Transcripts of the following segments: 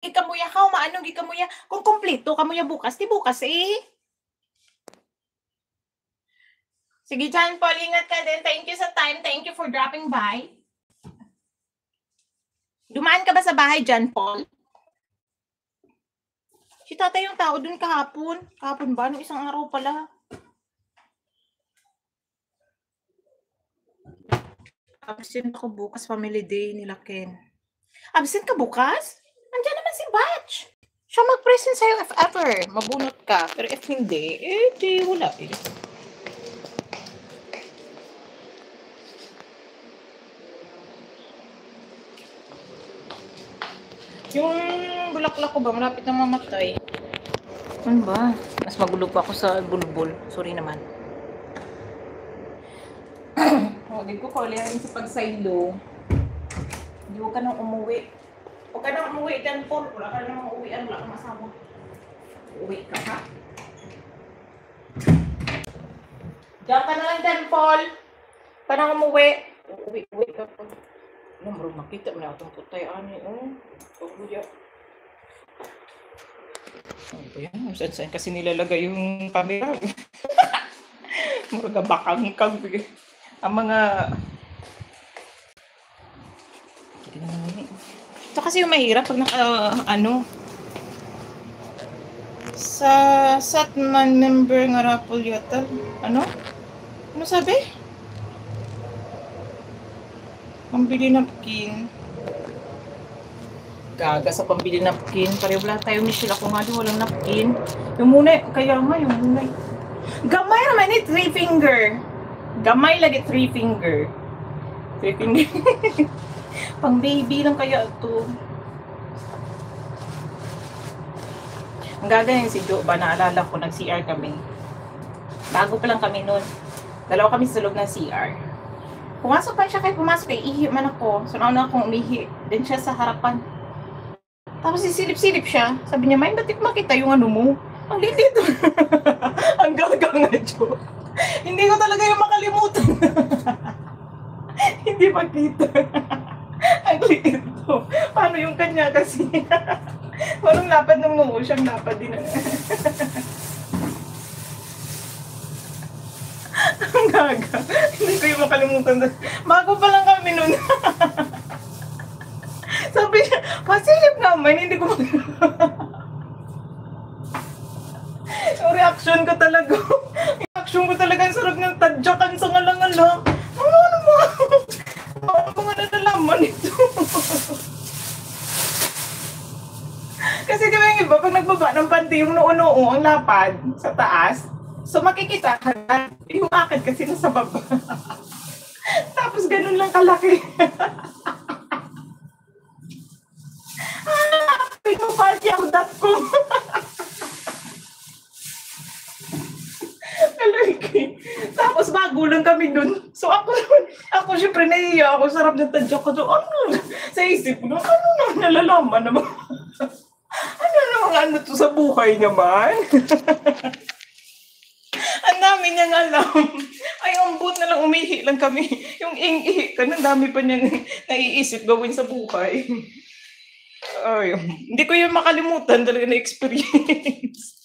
Ikamuya ka, maano gikamuya. Kung kompleto kamuya bukas, di bukas eh. Sige, John Paul, ingat ka din. Thank you sa time. Thank you for dropping by. Dumaan ka ba sa bahay, John Paul? Si tatay yung tao dun kahapon. Kahapon ba? Nung isang araw pala. Absent ako bukas, family day nila Ken. Absent ka bukas? Nandiyan naman si Batch. Siya mag-present sa'yo if ever. Mabunot ka. Pero if hindi, eh, di wala eh. Yung bulaklak ko ba, malapit na mamatay. Ano ba? Mas magulo pa ako sa bulbul. Sorry naman. Hindi ko kulihan sa pagsaylo. Hindi ko ka nang umuwi. Huwag ka nang umuwi dyan, Paul. Wala ka nang uuwian. Wala kang asawa. Uuwi ka, ha? Diyan ka na lang dyan, Paul. Pa nang umuwi. Uwi ka, Paul. Ano, marunong makita mo na itong putay. Ano, paguya. Ano ba yan? Saan kasi nilalagay yung camera? Muraga bakang kang. Ang mga... Ito kasi yung mahirap pag sa Satman member nga raffle yata. Ano? Ano sabi? Pambili napkin. Gaga sa pambili napkin. Pareho wala tayo, Michelle. Ako nga din walang napkin. Yung muna, kaya nga yung muna. Gamay naman eh, 3 finger. Gamay lagi 3 finger. 3 finger. Pang baby lang kaya ito. Ang gaganyan si Jo ba, naalala ko, nag-CR kami. Bago pa lang kami noon. Dalawa kami sa loob ng CR. Pumasok pa siya, kahit pumasok eh, ihi man ako. So nauna akong umihi. Then siya sa harapan. Tapos sisilip-silip siya. Sabi niya, May, ba't makita yung ano mo? Ang lilit. Ang gaga nga, Jo. Hindi ko talaga yung makalimutan. Hindi makita. Ang liit to. Paano yung kanya kasi? Parang lapad ng noo siyang lapad din. Ang gaga. Hindi ko yung makalimutan. Bago pa lang kami nun. Sabi niya, pasilip naman, hindi ko yung reaction ko talaga. Reaction ko talaga, ang sarap ng tadyakan sa ngalang-ngalang. Ano mo? Ano nga nalalaman ito? Kasi di ba yung iba, pag nagbaba ng panty, yung noo-noo, ang lapad sa taas, so makikita ka na. Yung akin kasi nasa baba. Tapos ganun lang kalaki. Pinupalya.com. Tapos bago lang kami dun. So ako syempre nahiya ako, sarap ng tadyak ko. Ano? Sa isip ko, ano na nalalaman naman? Ano to sa buhay naman? Ang dami niyang alam. Ay, ambot na lang, umihi lang kami. Yung ihi ka, ang dami pa niyang naiisip gawin sa buhay. Ay, hindi ko yun makalimutan talaga na experience.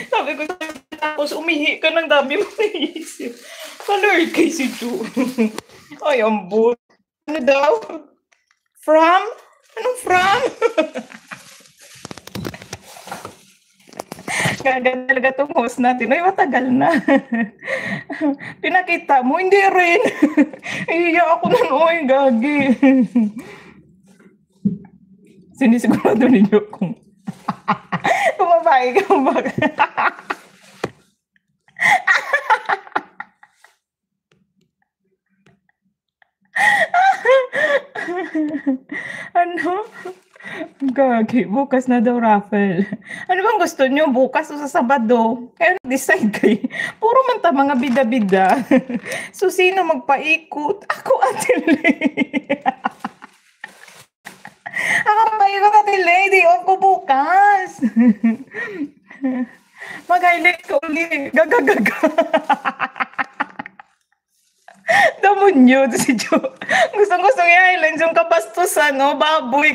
Sabi ko, tapos umihi ka ng dami mo naisip. Kalord kay si Ju. Ay, ambot. Ano daw? From? Anong from? Gaganda talaga itong host natin. Ay, matagal na. Pinakita mo, hindi rin. Iiyak ako nun, oy, gagi. Sinisigurado ninyo kung babae ka ba? Ano? Gagi, bukas na daw raffle. Ano bang gusto nyo? Bukas o sa Sabado? Kaya nag-decide kayo. Puro man ta mga bida-bida. So, sino magpaikot? Ako, Ate Lay. Ako magpaikot, Ate Lay. Day off ko bukas. Mag-highlight ko ulit. Gagagaga. Damon nyo. Si Jo. Gustong-gustong i-highlight yung kabastusan, no? Baboy.